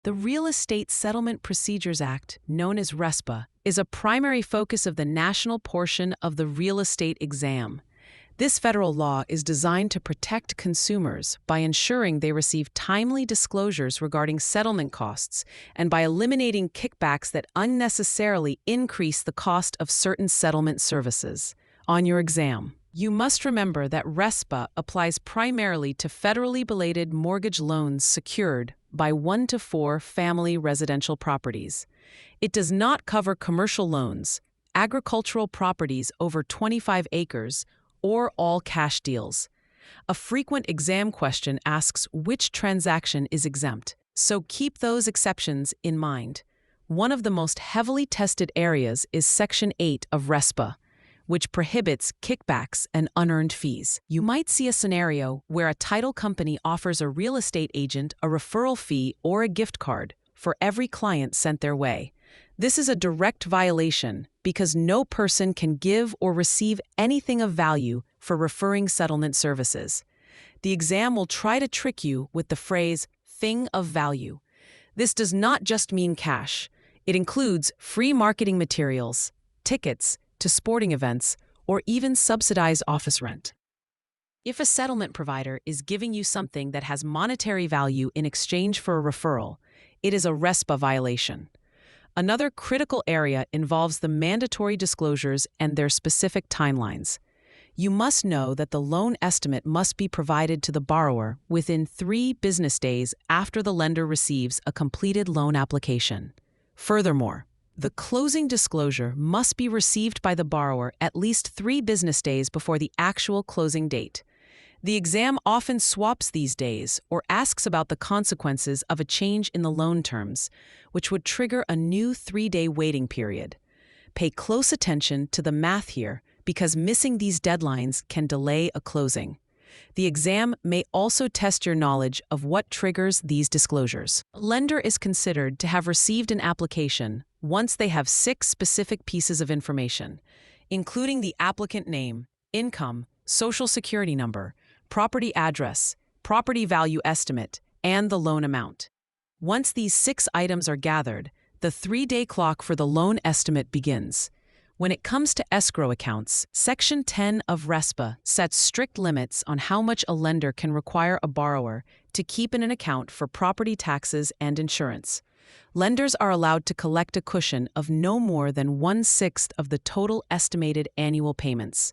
The Real Estate Settlement Procedures Act, known as RESPA, is a primary focus of the national portion of the real estate exam. This federal law is designed to protect consumers by ensuring they receive timely disclosures regarding settlement costs and by eliminating kickbacks that unnecessarily increase the cost of certain settlement services. On your exam, you must remember that RESPA applies primarily to federally belated mortgage loans secured by 1 to 4 family residential properties. It does not cover commercial loans, agricultural properties over 25 acres, or all cash deals. A frequent exam question asks which transaction is exempt, so keep those exceptions in mind. One of the most heavily tested areas is Section 8 of RESPA, which prohibits kickbacks and unearned fees. You might see a scenario where a title company offers a real estate agent a referral fee or a gift card for every client sent their way. This is a direct violation because no person can give or receive anything of value for referring settlement services. The exam will try to trick you with the phrase, thing of value. This does not just mean cash. It includes free marketing materials, tickets to sporting events, or even subsidized office rent. If a settlement provider is giving you something that has monetary value in exchange for a referral, it is a RESPA violation. Another critical area involves the mandatory disclosures and their specific timelines. You must know that the loan estimate must be provided to the borrower within 3 business days after the lender receives a completed loan application. Furthermore, the closing disclosure must be received by the borrower at least 3 business days before the actual closing date. The exam often swaps these days or asks about the consequences of a change in the loan terms, which would trigger a new 3-day waiting period. Pay close attention to the math here because missing these deadlines can delay a closing. The exam may also test your knowledge of what triggers these disclosures. A lender is considered to have received an application once they have 6 specific pieces of information, including the applicant name, income, social security number, property address, property value estimate, and the loan amount. Once these 6 items are gathered, the 3-day clock for the loan estimate begins. When it comes to escrow accounts, Section 10 of RESPA sets strict limits on how much a lender can require a borrower to keep in an account for property taxes and insurance. Lenders are allowed to collect a cushion of no more than 1/6 of the total estimated annual payments.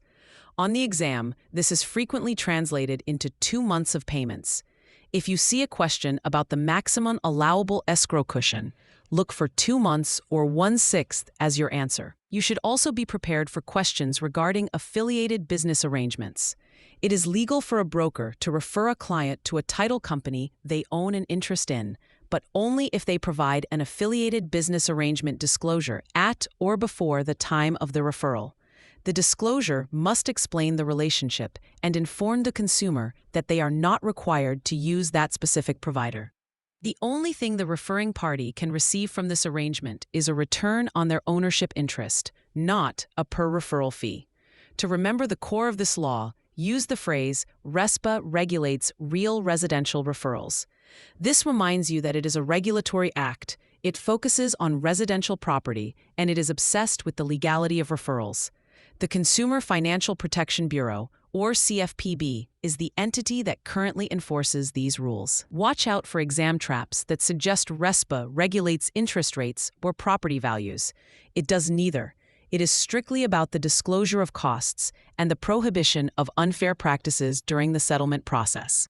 On the exam, this is frequently translated into 2 months of payments. If you see a question about the maximum allowable escrow cushion, look for 2 months or 1/6 as your answer. You should also be prepared for questions regarding affiliated business arrangements. It is legal for a broker to refer a client to a title company they own an interest in, but only if they provide an affiliated business arrangement disclosure at or before the time of the referral. The disclosure must explain the relationship and inform the consumer that they are not required to use that specific provider. The only thing the referring party can receive from this arrangement is a return on their ownership interest, not a per-referral fee. To remember the core of this law, use the phrase, RESPA regulates real residential referrals. This reminds you that it is a regulatory act, it focuses on residential property, and it is obsessed with the legality of referrals. The Consumer Financial Protection Bureau, or CFPB, is the entity that currently enforces these rules. Watch out for exam traps that suggest RESPA regulates interest rates or property values. It does neither. It is strictly about the disclosure of costs and the prohibition of unfair practices during the settlement process.